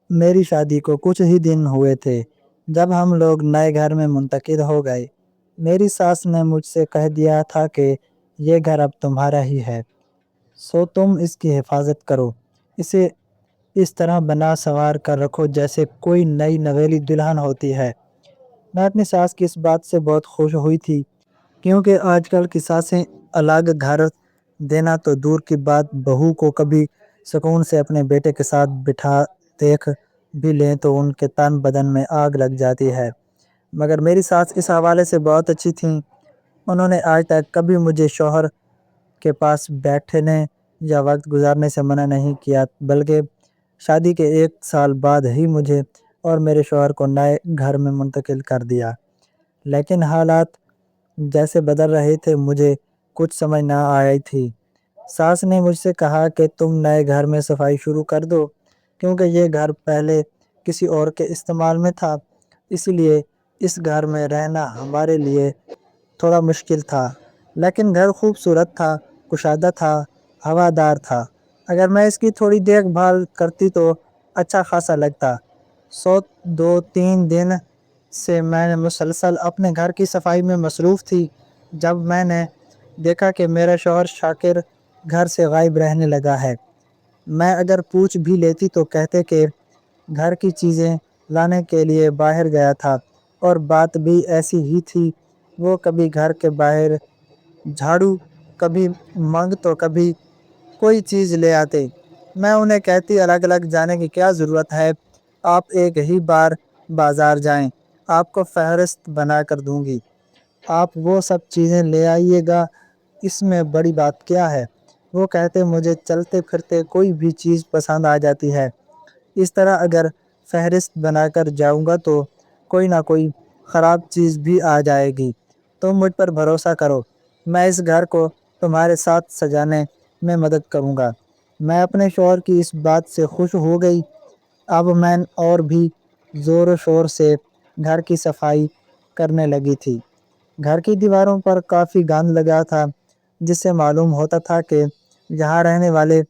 میری شادی کو کچھ ہی دن ہوئے تھے جب ہم لوگ نئے گھر میں منتقل ہو گئے۔ میری ساس نے مجھ سے کہہ دیا تھا کہ یہ گھر اب تمہارا ہی ہے، سو تم اس کی حفاظت کرو، اسے اس طرح بنا سنوار کر رکھو جیسے کوئی نئی نویلی دلہن ہوتی ہے۔ میں اپنی ساس کی اس بات سے بہت خوش ہوئی تھی، کیونکہ آج کل کی ساسیں الگ گھر دینا تو دور کی بات، بہو کو کبھی سکون سے اپنے بیٹے کے ساتھ بٹھا دیکھ بھی لیں تو ان کے تن بدن میں آگ لگ جاتی ہے۔ مگر میری ساس اس حوالے سے بہت اچھی تھیں۔ انہوں نے آج تک کبھی مجھے شوہر کے پاس بیٹھنے یا وقت گزارنے سے منع نہیں کیا، بلکہ شادی کے 1 سال بعد ہی مجھے اور میرے شوہر کو نئے گھر میں منتقل کر دیا۔ لیکن حالات جیسے بدل رہے تھے مجھے کچھ سمجھ نہ آئی تھی۔ ساس نے مجھ سے کہا کہ تم نئے گھر میں صفائی شروع کر دو، کیونکہ یہ گھر پہلے کسی اور کے استعمال میں تھا، اس لیے اس گھر میں رہنا ہمارے لیے تھوڑا مشکل تھا۔ لیکن گھر خوبصورت تھا، کشادہ تھا، ہوادار تھا۔ اگر میں اس کی تھوڑی دیکھ بھال کرتی تو اچھا خاصا لگتا۔ 2-3 دن سے میں مسلسل اپنے گھر کی صفائی میں مصروف تھی جب میں نے دیکھا کہ میرا شوہر شاکر گھر سے غائب رہنے لگا ہے۔ میں اگر پوچھ بھی لیتی تو کہتے کہ گھر کی چیزیں لانے کے لیے باہر گیا تھا، اور بات بھی ایسی ہی تھی۔ وہ کبھی گھر کے باہر جھاڑو، کبھی منگ تو کبھی کوئی چیز لے آتے۔ میں انہیں کہتی الگ الگ جانے کی کیا ضرورت ہے، آپ ایک ہی بار بازار جائیں، آپ کو فہرست بنا کر دوں گی، آپ وہ سب چیزیں لے آئیے گا، اس میں بڑی بات کیا ہے۔ وہ کہتے مجھے چلتے پھرتے کوئی بھی چیز پسند آ جاتی ہے، اس طرح اگر فہرست بنا کر جاؤں گا تو کوئی نہ کوئی خراب چیز بھی آ جائے گی۔ تم مجھ پر بھروسہ کرو، میں اس گھر کو تمہارے ساتھ سجانے میں مدد کروں گا۔ میں اپنے شوہر کی اس بات سے خوش ہو گئی۔ اب میں اور بھی زور و شور سے گھر کی صفائی کرنے لگی تھی۔ گھر کی دیواروں پر کافی گند لگا تھا، جس سے معلوم ہوتا تھا کہ یہاں رہنے والے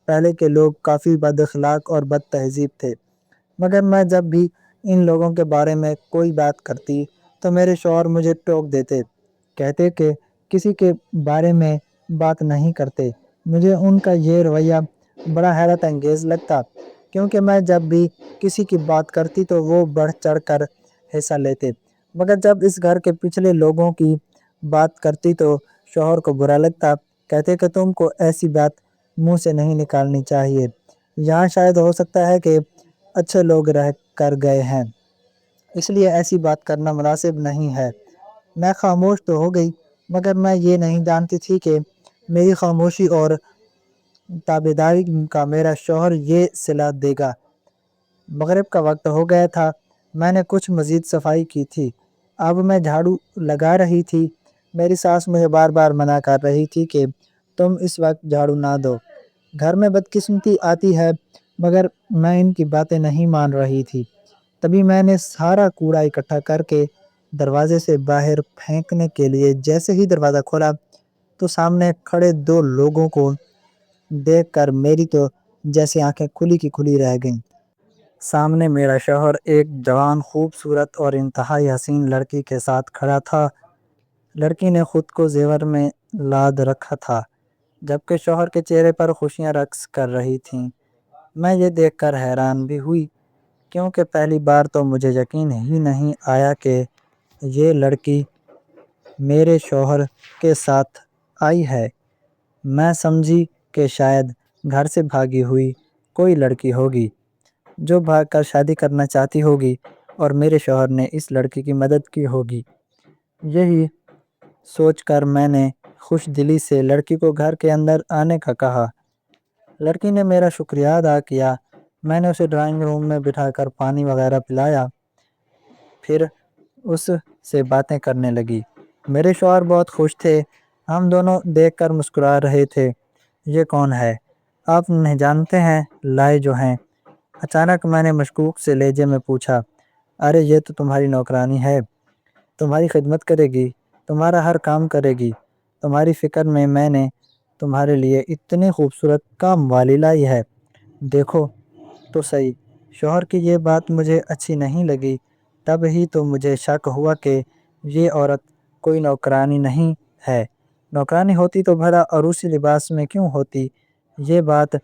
پہلے کے لوگ کافی بد اخلاق اور بد تہذیب تھے۔ مگر میں جب بھی ان لوگوں کے بارے میں کوئی بات کرتی تو میرے شوہر مجھے ٹوک دیتے، کہتے کہ کسی کے بارے میں بات نہیں کرتے۔ مجھے ان کا یہ رویہ بڑا حیرت انگیز لگتا، کیونکہ میں جب بھی کسی کی بات کرتی تو وہ بڑھ چڑھ کر حصہ لیتے، مگر جب اس گھر کے پچھلے لوگوں کی بات کرتی تو شوہر کو برا لگتا، کہتے کہ تم کو ایسی بات منہ سے نہیں نکالنی چاہیے، یہاں شاید ہو سکتا ہے کہ اچھے لوگ رہ کر گئے ہیں، اس لیے ایسی بات کرنا مناسب نہیں ہے۔ میں خاموش تو ہو گئی، مگر میں یہ نہیں جانتی تھی کہ میری خاموشی اور تابعداری کا میرا شوہر یہ صلہ دے گا۔ مغرب کا وقت ہو گیا تھا، میں نے کچھ مزید صفائی کی تھی، اب میں جھاڑو لگا رہی تھی۔ میری ساس مجھے بار بار منع کر رہی تھی کہ تم اس وقت جھاڑو نہ دو، گھر میں بدقسمتی آتی ہے، مگر میں ان کی باتیں نہیں مان رہی تھی۔ تبھی میں نے سارا کوڑا اکٹھا کر کے دروازے سے باہر پھینکنے کے لیے جیسے ہی دروازہ کھولا تو سامنے کھڑے 2 لوگوں کو دیکھ کر میری تو جیسے آنکھیں کھلی کی کھلی رہ گئیں۔ سامنے میرا شوہر ایک جوان، خوبصورت اور انتہائی حسین لڑکی کے ساتھ کھڑا تھا۔ لڑکی نے خود کو زیور میں لاد رکھا تھا، جبکہ شوہر کے چہرے پر خوشیاں رقص کر رہی تھیں۔ میں یہ دیکھ کر حیران بھی ہوئی، کیونکہ پہلی بار تو مجھے یقین ہی نہیں آیا کہ یہ لڑکی میرے شوہر کے ساتھ آئی ہے۔ میں سمجھی کہ شاید گھر سے بھاگی ہوئی کوئی لڑکی ہوگی جو بھاگ کر شادی کرنا چاہتی ہوگی، اور میرے شوہر نے اس لڑکی کی مدد کی ہوگی۔ یہی سوچ کر میں نے خوش دلی سے لڑکی کو گھر کے اندر آنے کا کہا۔ لڑکی نے میرا شکریہ ادا کیا۔ میں نے اسے ڈرائنگ روم میں بٹھا کر پانی وغیرہ پلایا، پھر اس سے باتیں کرنے لگی۔ میرے شوہر بہت خوش تھے، ہم دونوں دیکھ کر مسکرا رہے تھے۔ یہ کون ہے؟ آپ نہیں جانتے ہیں لائے جو ہیں؟ اچانک میں نے مشکوک سے لہجے میں پوچھا۔ ارے یہ تو تمہاری نوکرانی ہے، تمہاری خدمت کرے گی، تمہارا ہر کام کرے گی، تمہاری فکر میں نے تمہارے لیے اتنی خوبصورت کام والی لائی ہے، دیکھو تو صحیح۔ شوہر کی یہ بات مجھے اچھی نہیں لگی۔ تب ہی تو مجھے شک ہوا کہ یہ عورت کوئی نوکرانی نہیں ہے۔ نوکرانی ہوتی تو بھلا عروسی لباس میں کیوں ہوتی؟ یہ بات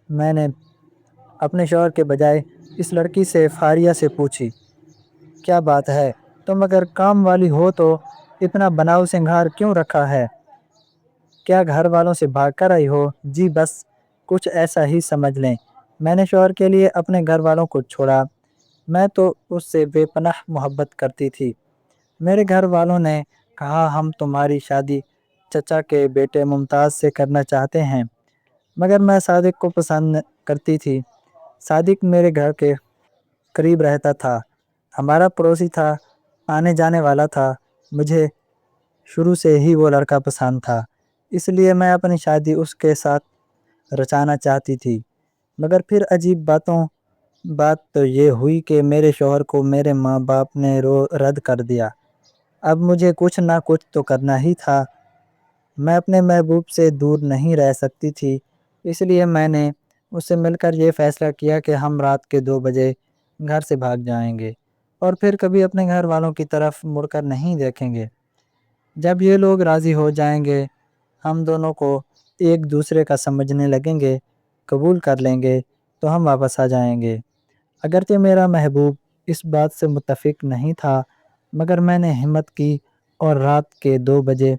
میں نے اپنے شوہر کے بجائے اس لڑکی سے فاریہ سے پوچھی۔ کیا بات ہے، تم اگر کام والی ہو تو اتنا بناؤ سنگھار کیوں رکھا ہے؟ کیا گھر والوں سے بھاگ کر آئی ہو؟ جی بس کچھ ایسا ہی سمجھ لیں۔ میں نے شوہر کے لیے اپنے گھر والوں کو چھوڑا۔ میں تو اس سے بے پناہ محبت کرتی تھی۔ میرے گھر والوں نے کہا ہم تمہاری شادی چچا کے بیٹے ممتاز سے کرنا چاہتے ہیں، مگر میں صادق کو پسند کرتی تھی۔ صادق میرے گھر کے قریب رہتا تھا، ہمارا پڑوسی تھا، آنے جانے والا تھا۔ مجھے شروع سے ہی وہ لڑکا پسند تھا، اس لیے میں اپنی شادی اس کے ساتھ رچانا چاہتی تھی۔ مگر پھر عجیب بات تو یہ ہوئی کہ میرے شوہر کو میرے ماں باپ نے رد کر دیا۔ اب مجھے کچھ نہ کچھ تو کرنا ہی تھا۔ میں اپنے محبوب سے دور نہیں رہ سکتی تھی، اس لیے میں نے اس سے مل کر یہ فیصلہ کیا کہ ہم رات کے 2 بجے گھر سے بھاگ جائیں گے اور پھر کبھی اپنے گھر والوں کی طرف مڑ کر نہیں دیکھیں گے۔ جب یہ لوگ راضی ہو جائیں گے، ہم دونوں کو ایک دوسرے کا سمجھنے لگیں گے، قبول کر لیں گے تو ہم واپس آ جائیں گے۔ اگرچہ میرا محبوب اس بات سے متفق نہیں تھا، مگر میں نے ہمت کی اور رات کے 2 بجے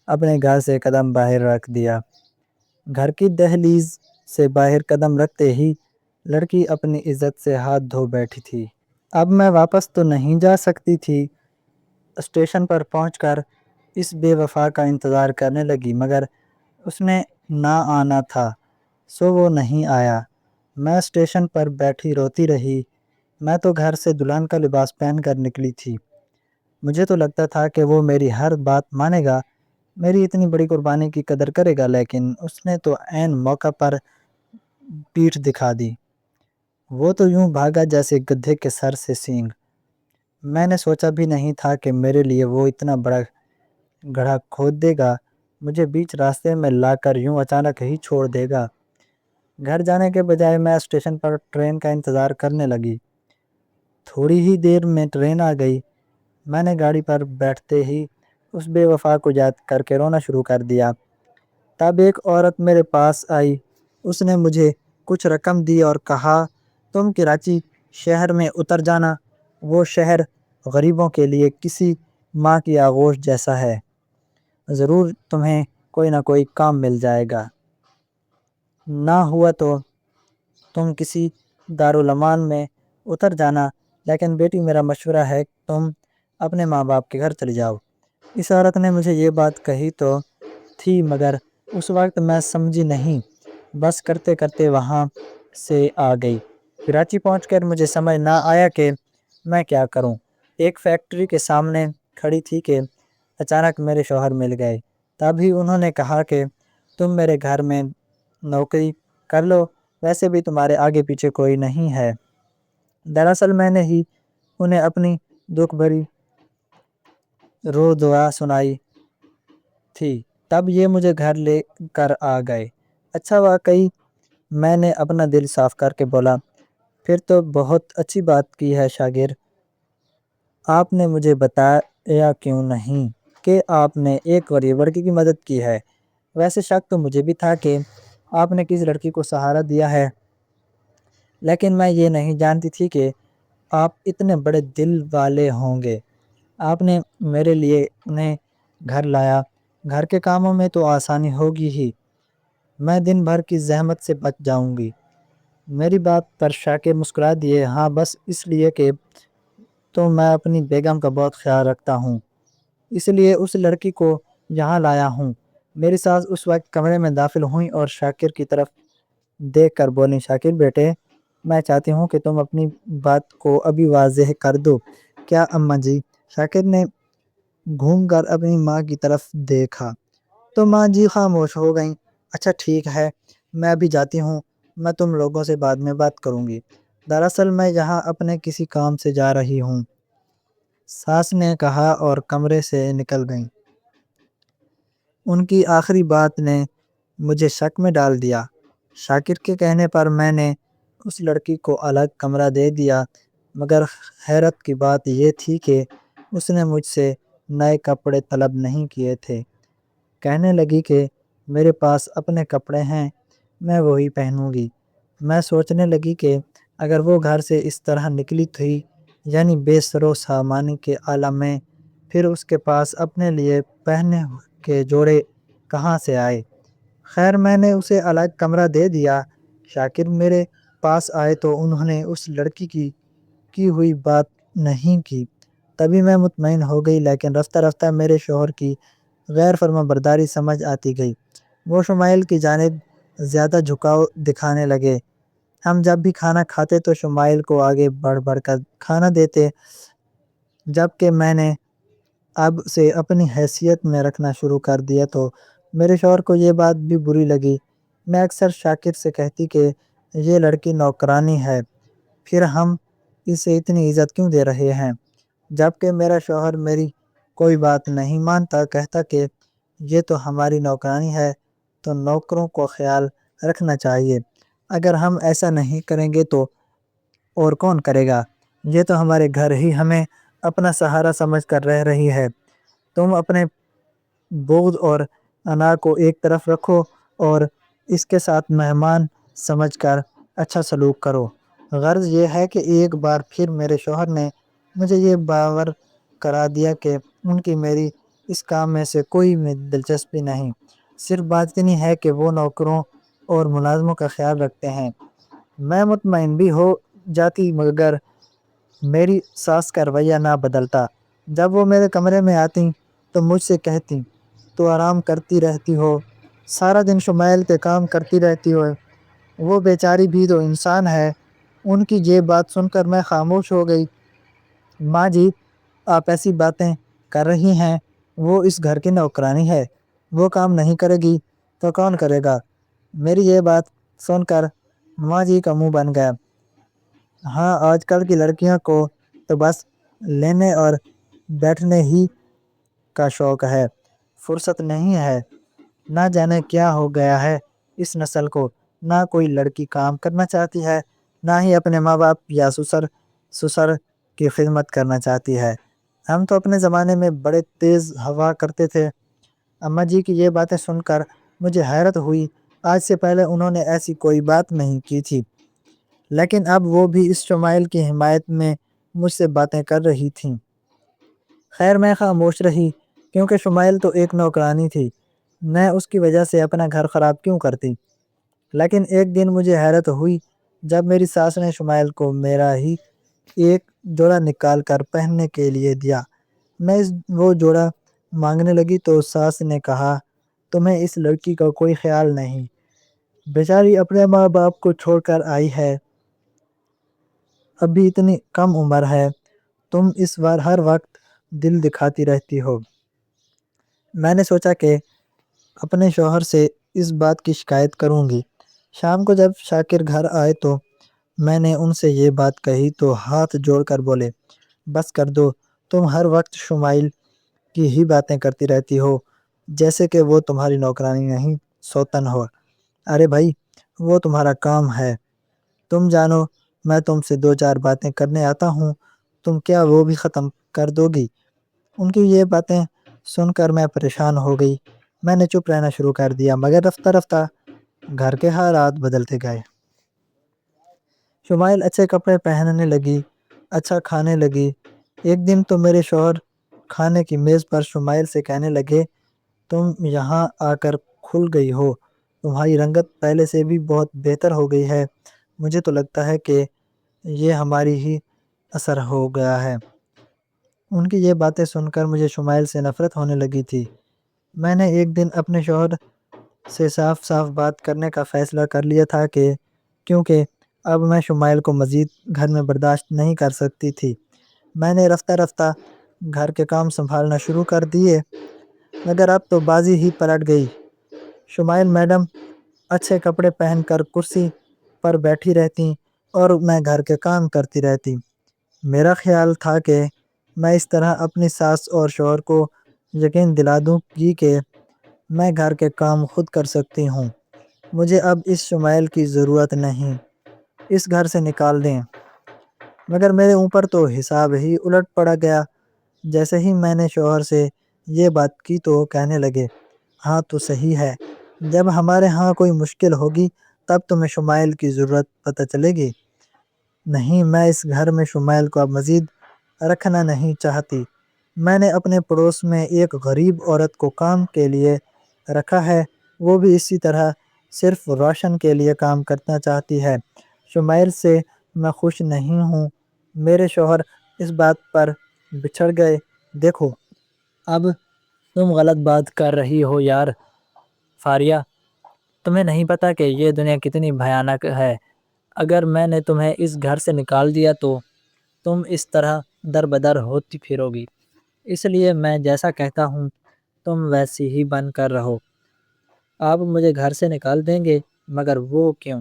اپنے گھر سے قدم باہر رکھ دیا۔ گھر کی دہلیز سے باہر قدم رکھتے ہی لڑکی اپنی عزت سے ہاتھ دھو بیٹھی تھی۔ اب میں واپس تو نہیں جا سکتی تھی۔ اسٹیشن پر پہنچ کر اس بے وفا کا انتظار کرنے لگی، مگر اس نے نہ آنا تھا سو وہ نہیں آیا۔ میں اسٹیشن پر بیٹھی روتی رہی۔ میں تو گھر سے دلہن کا لباس پہن کر نکلی تھی۔ مجھے تو لگتا تھا کہ وہ میری ہر بات مانے گا، میری اتنی بڑی قربانی کی قدر کرے گا، لیکن اس نے تو عین موقع پر پیٹھ دکھا دی۔ وہ تو یوں بھاگا جیسے گدھے کے سر سے سینگ۔ میں نے سوچا بھی نہیں تھا کہ میرے لیے وہ اتنا بڑا گڑھا کھود دے گا، مجھے بیچ راستے میں لا کر یوں اچانک ہی چھوڑ دے گا۔ گھر جانے کے بجائے میں اسٹیشن پر ٹرین کا انتظار کرنے لگی۔ تھوڑی ہی دیر میں ٹرین آ گئی۔ میں نے گاڑی پر بیٹھتے ہی اس بے وفا کو یاد کر کے رونا شروع کر دیا۔ تب ایک عورت میرے پاس آئی، اس نے مجھے کچھ رقم دی اور کہا تم کراچی شہر میں اتر جانا، وہ شہر غریبوں کے لیے کسی ماں کی آغوش جیسا ہے، ضرور تمہیں کوئی نہ کوئی کام مل جائے گا، نہ ہوا تو تم کسی دارالامان میں اتر جانا، لیکن بیٹی میرا مشورہ ہے تم اپنے ماں باپ کے گھر چلی جاؤ۔ اس عورت نے مجھے یہ بات کہی تو تھی، مگر اس وقت میں سمجھی نہیں، بس کرتے کرتے وہاں سے آ گئی۔ کراچی پہنچ کر مجھے سمجھ نہ آیا کہ میں کیا کروں۔ ایک فیکٹری کے سامنے کھڑی تھی کہ اچانک میرے شوہر مل گئے۔ تبھی انہوں نے کہا کہ تم میرے گھر میں نوکری کر لو، ویسے بھی تمہارے آگے پیچھے کوئی نہیں ہے۔ دراصل میں نے ہی انہیں اپنی دکھ بھری رو دعا سنائی تھی، تب یہ مجھے گھر لے کر آ گئے۔ اچھا، واقعی، میں نے اپنا دل صاف کر کے بولا، پھر تو بہت اچھی بات کی ہے شاگر، آپ نے مجھے بتایا کیوں نہیں کہ آپ نے ایک غریب لڑکی کی مدد کی ہے؟ ویسے شک تو مجھے بھی تھا کہ آپ نے کسی لڑکی کو سہارا دیا ہے، لیکن میں یہ نہیں جانتی تھی کہ آپ اتنے بڑے دل والے ہوں گے۔ آپ نے میرے لیے انہیں گھر لایا، گھر کے کاموں میں تو آسانی ہوگی ہی، میں دن بھر کی زحمت سے بچ جاؤں گی۔ میری بات پر شاکر مسکرا دیے۔ ہاں، بس اس لیے کہ تو میں اپنی بیگم کا بہت خیال رکھتا ہوں، اس لیے اس لڑکی کو یہاں لایا ہوں۔ میری ساس اس وقت کمرے میں داخل ہوئیں اور شاکر کی طرف دیکھ کر بولیں، شاکر بیٹے، میں چاہتی ہوں کہ تم اپنی بات کو ابھی واضح کر دو۔ کیا اماں جی؟ شاکر نے گھوم کر اپنی ماں کی طرف دیکھا تو ماں جی خاموش ہو گئیں۔ اچھا ٹھیک ہے، میں ابھی جاتی ہوں، میں تم لوگوں سے بعد میں بات کروں گی، دراصل میں یہاں اپنے کسی کام سے جا رہی ہوں، ساس نے کہا اور کمرے سے نکل گئیں۔ ان کی آخری بات نے مجھے شک میں ڈال دیا۔ شاکر کے کہنے پر میں نے اس لڑکی کو الگ کمرہ دے دیا، مگر حیرت کی بات یہ تھی کہ اس نے مجھ سے نئے کپڑے طلب نہیں کیے تھے۔ کہنے لگی کہ میرے پاس اپنے کپڑے ہیں، میں وہی پہنوں گی۔ میں سوچنے لگی کہ اگر وہ گھر سے اس طرح نکلی تھی، یعنی بے سر و سامانی کے عالم میں، پھر اس کے پاس اپنے لیے پہننے کے جوڑے کہاں سے آئے؟ خیر میں نے اسے الگ کمرہ دے دیا۔ شاکر میرے پاس آئے تو انہوں نے اس لڑکی کی ہوئی بات نہیں کی۔ تبھی میں مطمئن ہو گئی، لیکن رفتہ رفتہ میرے شوہر کی غیر فرما برداری سمجھ آتی گئی۔ وہ شمائل کی جانب زیادہ جھکاؤ دکھانے لگے۔ ہم جب بھی کھانا کھاتے تو شمائل کو آگے بڑھ بڑھ کر کھانا دیتے، جبکہ میں نے اب سے اپنی حیثیت میں رکھنا شروع کر دیا تو میرے شوہر کو یہ بات بھی بری لگی۔ میں اکثر شاکر سے کہتی کہ یہ لڑکی نوکرانی ہے، پھر ہم اسے اتنی عزت کیوں دے رہے ہیں؟ جبکہ میرا شوہر میری کوئی بات نہیں مانتا، کہتا کہ یہ تو ہماری نوکرانی ہے تو نوکروں کو خیال رکھنا چاہیے۔ اگر ہم ایسا نہیں کریں گے تو اور کون کرے گا؟ یہ تو ہمارے گھر ہی ہمیں اپنا سہارا سمجھ کر رہ رہی ہے۔ تم اپنے بغض اور انا کو ایک طرف رکھو اور اس کے ساتھ مہمان سمجھ کر اچھا سلوک کرو۔ غرض یہ ہے کہ ایک بار پھر میرے شوہر نے مجھے یہ باور کرا دیا کہ ان کی میری اس کام میں سے کوئی دلچسپی نہیں، صرف بات اتنی ہے کہ وہ نوکروں اور ملازموں کا خیال رکھتے ہیں۔ میں مطمئن بھی ہو جاتی، مگر میری ساس کا رویہ نہ بدلتا۔ جب وہ میرے کمرے میں آتی تو مجھ سے کہتی تو آرام کرتی رہتی ہو، سارا دن شمائل کے کام کرتی رہتی ہو، وہ بیچاری بھی تو انسان ہے۔ ان کی یہ بات سن کر میں خاموش ہو گئی۔ ماں جی، آپ ایسی باتیں کر رہی ہیں، وہ اس گھر کی نوکرانی ہے، وہ کام نہیں کرے گی تو کون کرے گا؟ میری یہ بات سن کر ماں جی کا منہ بن گیا۔ ہاں، آج کل کی لڑکیوں کو تو بس لینے اور بیٹھنے ہی کا شوق ہے، فرصت نہیں ہے۔ نہ جانے کیا ہو گیا ہے اس نسل کو، نہ کوئی لڑکی کام کرنا چاہتی ہے، نہ ہی اپنے ماں باپ یا سسر کی خدمت کرنا چاہتی ہے۔ ہم تو اپنے زمانے میں بڑے تیز ہوا کرتے تھے۔ اماں جی کی یہ باتیں سن کر مجھے حیرت ہوئی، آج سے پہلے انہوں نے ایسی کوئی بات نہیں کی تھی، لیکن اب وہ بھی اس شمائل کی حمایت میں مجھ سے باتیں کر رہی تھیں۔ خیر میں خاموش رہی، کیونکہ شمائل تو ایک نوکرانی تھی، میں اس کی وجہ سے اپنا گھر خراب کیوں کرتی؟ لیکن ایک دن مجھے حیرت ہوئی جب میری ساس نے شمائل کو میرا ہی ایک جوڑا نکال کر پہننے کے لیے دیا۔ میں وہ جوڑا مانگنے لگی تو ساس نے کہا، تمہیں اس لڑکی کا کوئی خیال نہیں، بیچاری اپنے ماں باپ کو چھوڑ کر آئی ہے، ابھی اتنی کم عمر ہے، تم اس بار ہر وقت دل دکھاتی رہتی ہو۔ میں نے سوچا کہ اپنے شوہر سے اس بات کی شکایت کروں گی۔ شام کو جب شاکر گھر آئے تو میں نے ان سے یہ بات کہی تو ہاتھ جوڑ کر بولے، بس کر دو، تم ہر وقت شمائل کی ہی باتیں کرتی رہتی ہو، جیسے کہ وہ تمہاری نوکرانی نہیں، سوتن ہو۔ ارے بھائی، وہ تمہارا کام ہے، تم جانو میں تم سے دو چار باتیں کرنے آتا ہوں، تم کیا وہ بھی ختم کر دو گی؟ ان کی یہ باتیں سن کر میں پریشان ہو گئی۔ میں نے چپ رہنا شروع کر دیا، مگر رفتہ رفتہ گھر کے حالات بدلتے گئے۔ شمائل اچھے کپڑے پہننے لگی، اچھا کھانے لگی۔ ایک دن تو میرے شوہر کھانے کی میز پر شمائل سے کہنے لگے، تم یہاں آ کر کھل گئی ہو، تمہاری رنگت پہلے سے بھی بہت بہتر ہو گئی ہے، مجھے تو لگتا ہے کہ یہ ہماری ہی اثر ہو گیا ہے۔ ان کی یہ باتیں سن کر مجھے شمائل سے نفرت ہونے لگی تھی۔ میں نے ایک دن اپنے شوہر سے صاف صاف بات کرنے کا فیصلہ کر لیا تھا کہ کیونکہ اب میں شمائل کو مزید گھر میں برداشت نہیں کر سکتی تھی۔ میں نے رفتہ رفتہ گھر کے کام سنبھالنا شروع کر دیے، مگر اب تو بازی ہی پلٹ گئی۔ شمائل میڈم اچھے کپڑے پہن کر کرسی پر بیٹھی رہتی اور میں گھر کے کام کرتی رہتی۔ میرا خیال تھا کہ میں اس طرح اپنی ساس اور شوہر کو یقین دلا دوں گی کہ میں گھر کے کام خود کر سکتی ہوں، مجھے اب اس شمائل کی ضرورت نہیں۔ اس گھر سے نکال دیں، مگر میرے اوپر تو حساب ہی الٹ پڑا گیا۔ جیسے ہی میں نے شوہر سے یہ بات کی تو کہنے لگے، ہاں تو صحیح ہے، جب ہمارے ہاں کوئی مشکل ہوگی تب تمہیں شمائل کی ضرورت پتہ چلے گی۔ نہیں، میں اس گھر میں شمائل کو اب مزید رکھنا نہیں چاہتی۔ میں نے اپنے پڑوس میں ایک غریب عورت کو کام کے لیے رکھا ہے، وہ بھی اسی طرح صرف روشن کے لیے کام کرنا چاہتی ہے۔ شمائل سے میں خوش نہیں ہوں۔ میرے شوہر اس بات پر بچھڑ گئے۔ دیکھو، اب تم غلط بات کر رہی ہو یار فاریہ، تمہیں نہیں پتا کہ یہ دنیا کتنی بھیانک ہے۔ اگر میں نے تمہیں اس گھر سے نکال دیا تو تم اس طرح در بدر ہوتی پھرو گی، اس لیے میں جیسا کہتا ہوں تم ویسی ہی بن کر رہو۔ آپ مجھے گھر سے نکال دیں گے، مگر وہ کیوں؟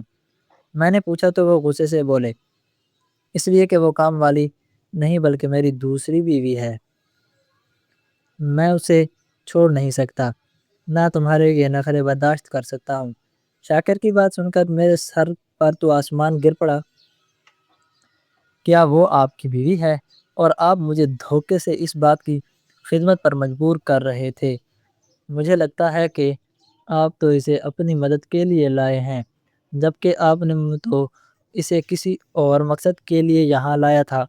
میں نے پوچھا تو وہ غصے سے بولے، اس لیے کہ وہ کام والی نہیں بلکہ میری دوسری بیوی ہے، میں اسے چھوڑ نہیں سکتا، نہ تمہارے یہ نخرے برداشت کر سکتا ہوں۔ شاکر کی بات سن کر میرے سر پر تو آسمان گر پڑا۔ کیا وہ آپ کی بیوی ہے اور آپ مجھے دھوکے سے اس بات کی خدمت پر مجبور کر رہے تھے؟ مجھے لگتا ہے کہ آپ تو اسے اپنی مدد کے لیے لائے ہیں، جبکہ آپ نے تو اسے کسی اور مقصد کے لیے یہاں لایا تھا۔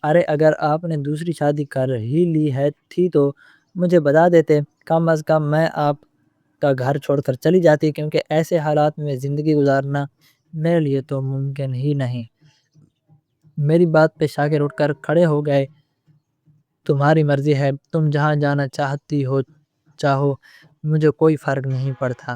ارے اگر آپ نے دوسری شادی کر ہی لی ہے تھی تو مجھے بتا دیتے، کم از کم میں آپ کا گھر چھوڑ کر چلی جاتی، کیونکہ ایسے حالات میں زندگی گزارنا میرے لیے تو ممکن ہی نہیں۔ میری بات پہ شاکر اٹھ کر کھڑے ہو گئے۔ تمہاری مرضی ہے، تم جہاں جانا چاہتی ہو چاہو، مجھے کوئی فرق نہیں پڑتا۔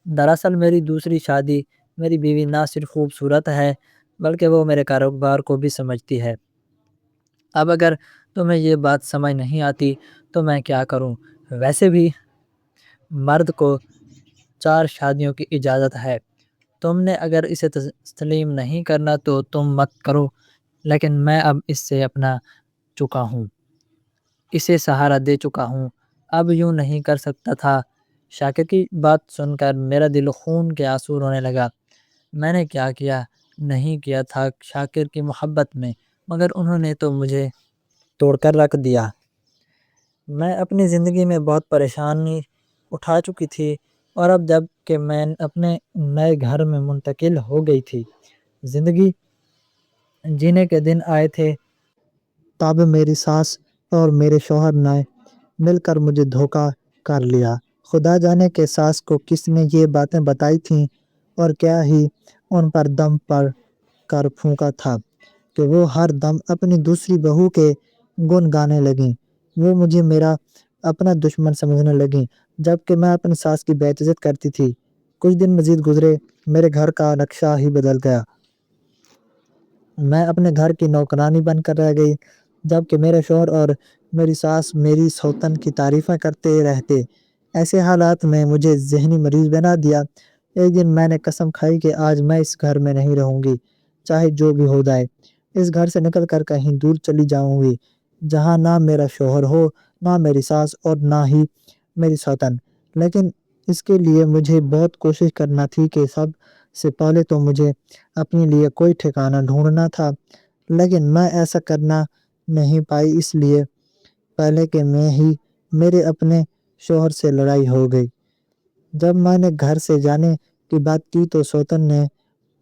دراصل میری دوسری شادی، میری بیوی نہ صرف خوبصورت ہے بلکہ وہ میرے کاروبار کو بھی سمجھتی ہے۔ اب اگر تمہیں یہ بات سمجھ نہیں آتی تو میں کیا کروں؟ ویسے بھی مرد کو 4 شادیوں کی اجازت ہے، تم نے اگر اسے تسلیم نہیں کرنا تو تم مت کرو، لیکن میں اب اس سے اپنا چکا ہوں، اسے سہارا دے چکا ہوں، اب یوں نہیں کر سکتا تھا۔ شاکر کی بات سن کر میرا دل خون کے آنسو رونے لگا۔ میں نے کیا کیا نہیں کیا تھا شاکر کی محبت میں، مگر انہوں نے تو مجھے توڑ کر رکھ دیا۔ میں اپنی زندگی میں بہت پریشانی اٹھا چکی تھی، اور اب جب کہ میں اپنے نئے گھر میں منتقل ہو گئی تھی، زندگی جینے کے دن آئے تھے، تب میری ساس اور میرے شوہر نے مل کر مجھے دھوکہ کر لیا۔ خدا جانے کہ ساس کو کس نے یہ باتیں بتائی تھیں اور کیا ہی ان پر دم پر کر پھونکا تھا کہ وہ ہر دم اپنی دوسری بہو کے گن گانے لگیں۔ وہ مجھے میرا اپنا دشمن سمجھنے لگیں، جبکہ میں اپنی ساس کی بے عزت کرتی تھی۔ کچھ دن مزید گزرے، میرے گھر کا نقشہ ہی بدل گیا۔ میں اپنے گھر کی نوکرانی بن کر رہ گئی، جبکہ میرے شوہر اور میری ساس میری سوتن کی تعریفیں کرتے رہتے۔ ایسے حالات میں مجھے ذہنی مریض بنا دیا۔ ایک دن میں نے قسم کھائی کہ آج میں اس گھر میں نہیں رہوں گی، چاہے جو بھی ہو جائے۔ اس گھر سے نکل کر کہیں دور چلی جاؤں گی، جہاں نہ میرا شوہر ہو، نہ میری ساس اور نہ ہی میری سوتن۔ لیکن اس کے لیے مجھے بہت کوشش کرنا تھی کہ سب سے پہلے تو مجھے اپنے لیے کوئی ٹھکانہ ڈھونڈنا تھا، لیکن میں ایسا کرنا نہیں پائی، اس لیے پہلے کہ میرے اپنے شوہر سے لڑائی ہو گئی۔ جب میں نے گھر سے جانے کی بات کی تو سوتن نے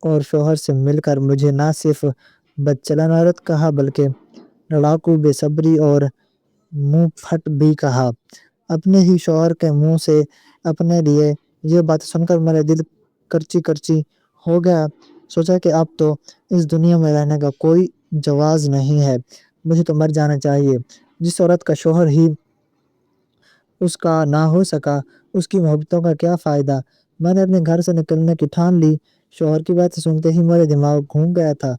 اور شوہر سے مل کر مجھے نہ صرف بدچلن عورت کہا بلکہ لڑاکو، بے صبری اور منہ پھٹ بھی کہا۔ اپنے ہی شوہر کے منہ سے اپنے لیے یہ بات سن کر میرا دل کرچی کرچی ہو گیا۔ سوچا کہ اب تو اس دنیا میں رہنے کا کوئی جواز نہیں ہے، مجھے تو مر جانا چاہیے۔ جس عورت کا شوہر ہی اس کا نہ ہو سکا، اس کی محبتوں کا کیا فائدہ؟ میں نے اپنے گھر سے نکلنے کی ٹھان لی۔ شوہر کی بات سنتے ہی میرا دماغ گھوم گیا تھا۔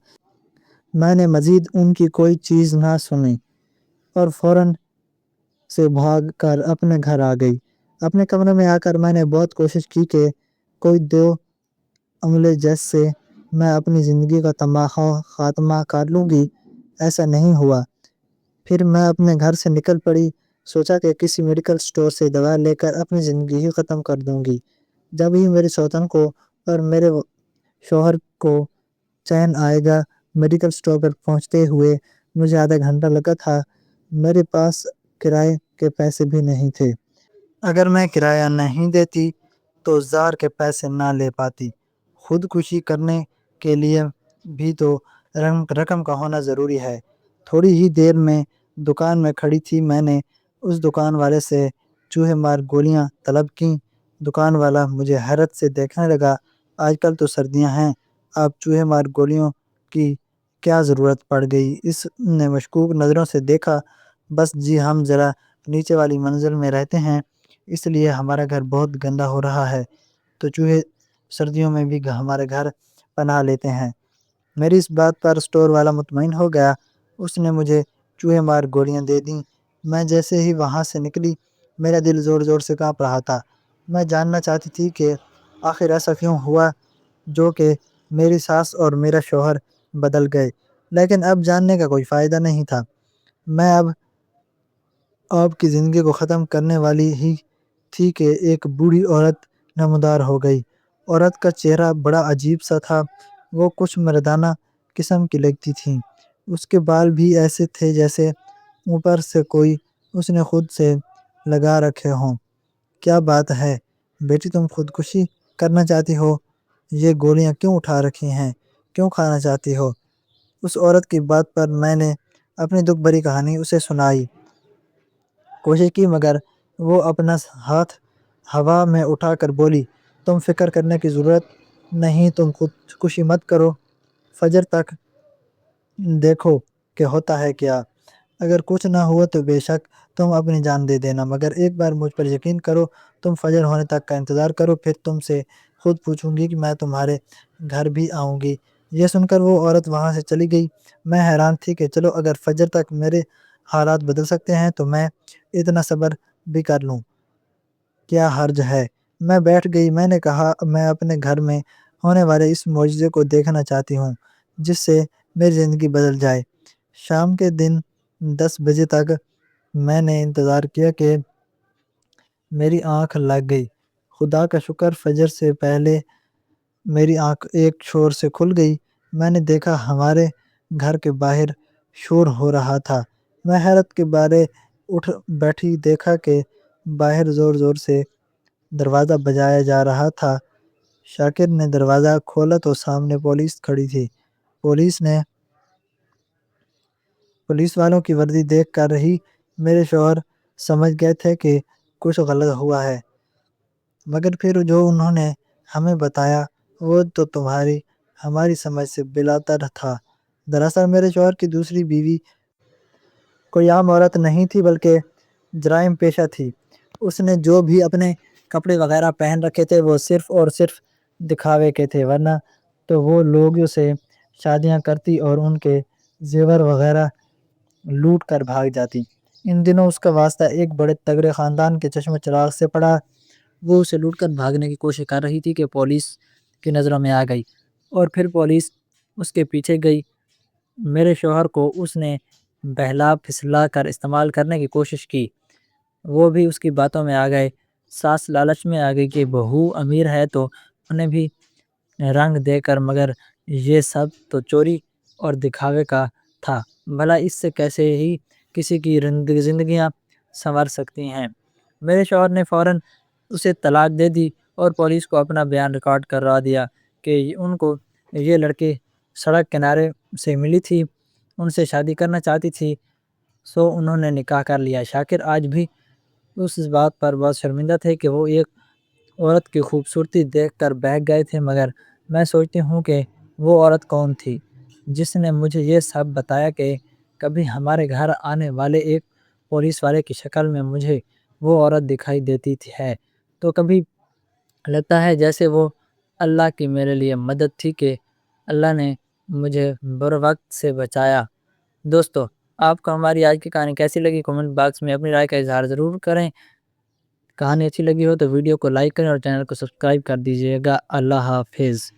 میں نے مزید ان کی کوئی چیز نہ سنی اور فوراً سے بھاگ کر اپنے گھر آ گئی۔ اپنے کمرے میں آ کر میں نے بہت کوشش کی کہ کوئی 2 عملے جیسے میں اپنی زندگی کا تباہ خاتمہ کر لوں گی۔ ایسا نہیں ہوا۔ پھر میں اپنے گھر سے نکل پڑی، سوچا کہ کسی میڈیکل سٹور سے دوا لے کر اپنی زندگی ہی ختم کر دوں گی۔ جب ہی میری سوتن کو اور میرے شوہر کو چین آئے گا۔ میڈیکل سٹور پر پہنچتے ہوئے مجھے آدھا گھنٹہ لگا تھا۔ میرے پاس کرائے کے پیسے بھی نہیں تھے۔ اگر میں کرایہ نہیں دیتی تو زار کے پیسے نہ لے پاتی۔ خودکشی کرنے کے لیے بھی تو رقم کا ہونا ضروری ہے۔ تھوڑی ہی دیر میں دکان میں کھڑی تھی، میں نے اس دکان والے سے چوہے مار گولیاں طلب کیں۔ دکان والا مجھے حیرت سے دیکھنے لگا۔ آج کل تو سردیاں ہیں، اب چوہے مار گولیوں کی کیا ضرورت پڑ گئی؟ اس نے مشکوک نظروں سے دیکھا۔ بس جی، ہم ذرا نیچے والی منزل میں رہتے ہیں، اس لیے ہمارا گھر بہت گندا ہو رہا ہے، تو چوہے سردیوں میں بھی ہمارے گھر پناہ لیتے ہیں۔ میری اس بات پر سٹور والا مطمئن ہو گیا۔ اس نے مجھے چوہے مار گولیاں دے دیں۔ میں جیسے ہی وہاں سے نکلی، میرا دل زور زور سے کانپ رہا تھا۔ میں جاننا چاہتی تھی کہ آخر ایسا کیوں ہوا جو کہ میری ساس اور میرا شوہر بدل گئے، لیکن اب جاننے کا کوئی فائدہ نہیں تھا۔ میں اب آپ کی زندگی کو ختم کرنے والی ہی تھی کہ ایک بوڑھی عورت نمودار ہو گئی۔ عورت کا چہرہ بڑا عجیب سا تھا، وہ کچھ مردانہ قسم کی لگتی تھی۔ اس کے بال بھی ایسے تھے جیسے اوپر سے کوئی اس نے خود سے لگا رکھے ہوں۔ کیا بات ہے بیٹی، تم خودکشی کرنا چاہتی ہو؟ یہ گولیاں کیوں اٹھا رکھی ہیں؟ کیوں کھانا چاہتی ہو؟ اس عورت کی بات پر میں نے اپنی دکھ بھری کہانی اسے سنائی کوشش کی، مگر وہ اپنا ہاتھ ہوا میں اٹھا کر بولی، تم فکر کرنے کی ضرورت نہیں، تم خودکشی مت کرو، فجر تک دیکھو کہ ہوتا ہے کیا۔ اگر کچھ نہ ہوا تو بے شک تم اپنی جان دے دینا، مگر ایک بار مجھ پر یقین کرو، تم فجر ہونے تک کا انتظار کرو، پھر تم سے خود پوچھوں گی کہ میں تمہارے گھر بھی آؤں گی۔ یہ سن کر وہ عورت وہاں سے چلی گئی۔ میں حیران تھی کہ چلو اگر فجر تک میرے حالات بدل سکتے ہیں تو میں اتنا صبر بھی کر لوں، کیا حرج ہے۔ میں بیٹھ گئی۔ میں نے کہا میں اپنے گھر میں ہونے والے اس معجزے کو دیکھنا چاہتی ہوں جس سے میری زندگی بدل جائے۔ شام کے دن 10 بجے تک میں نے انتظار کیا کہ میری آنکھ لگ گئی۔ خدا کا شکر، فجر سے پہلے میری آنکھ ایک شور سے کھل گئی۔ میں نے دیکھا ہمارے گھر کے باہر شور ہو رہا تھا۔ میں حیرت کے مارے اٹھ بیٹھی، دیکھا کہ باہر زور زور سے دروازہ بجایا جا رہا تھا۔ شاکر نے دروازہ کھولا تو سامنے پولیس کھڑی تھی۔ پولیس والوں کی وردی دیکھ کر ہی میرے شوہر سمجھ گئے تھے کہ کچھ غلط ہوا ہے، مگر پھر جو انہوں نے ہمیں بتایا وہ تو ہماری سمجھ سے بالاتر تھا۔ دراصل میرے شوہر کی دوسری بیوی کوئی عام عورت نہیں تھی بلکہ جرائم پیشہ تھی۔ اس نے جو بھی اپنے کپڑے وغیرہ پہن رکھے تھے وہ صرف اور صرف دکھاوے کے تھے، ورنہ تو وہ لوگوں سے شادیاں کرتی اور ان کے زیور وغیرہ لوٹ کر بھاگ جاتی۔ ان دنوں اس کا واسطہ ایک بڑے تگڑے خاندان کے چشم چراغ سے پڑا۔ وہ اسے لوٹ کر بھاگنے کی کوشش کر رہی تھی کہ پولیس کی نظروں میں آ گئی، اور پھر پولیس اس کے پیچھے گئی۔ میرے شوہر کو اس نے بہلا پھسلا کر استعمال کرنے کی کوشش کی، وہ بھی اس کی باتوں میں آ گئے۔ ساس لالچ میں آ گئی کہ بہو امیر ہے تو انہیں بھی رنگ دے کر، مگر یہ سب تو چوری اور دکھاوے کا تھا، بھلا اس سے کیسے ہی کسی کی زندگیاں سنور سکتی ہیں۔ میرے شوہر نے فوراً اسے طلاق دے دی اور پولیس کو اپنا بیان ریکارڈ کروا دیا کہ ان کو یہ لڑکی سڑک کنارے سے ملی تھی، ان سے شادی کرنا چاہتی تھی، سو انہوں نے نکاح کر لیا۔ شاکر آج بھی اس بات پر بہت شرمندہ تھے کہ وہ ایک عورت کی خوبصورتی دیکھ کر بہک گئے تھے، مگر میں سوچتی ہوں کہ وہ عورت کون تھی جس نے مجھے یہ سب بتایا کہ کبھی ہمارے گھر آنے والے ایک پولیس والے کی شکل میں مجھے وہ عورت دکھائی دیتی ہے، تو کبھی لگتا ہے جیسے وہ اللہ کی میرے لیے مدد تھی کہ اللہ نے مجھے بر وقت سے بچایا۔ دوستو، آپ کو ہماری آج کی کہانی کیسی لگی؟ کمنٹ باکس میں اپنی رائے کا اظہار ضرور کریں۔ کہانی اچھی لگی ہو تو ویڈیو کو لائک کریں اور چینل کو سبسکرائب کر دیجیے گا۔ اللہ حافظ۔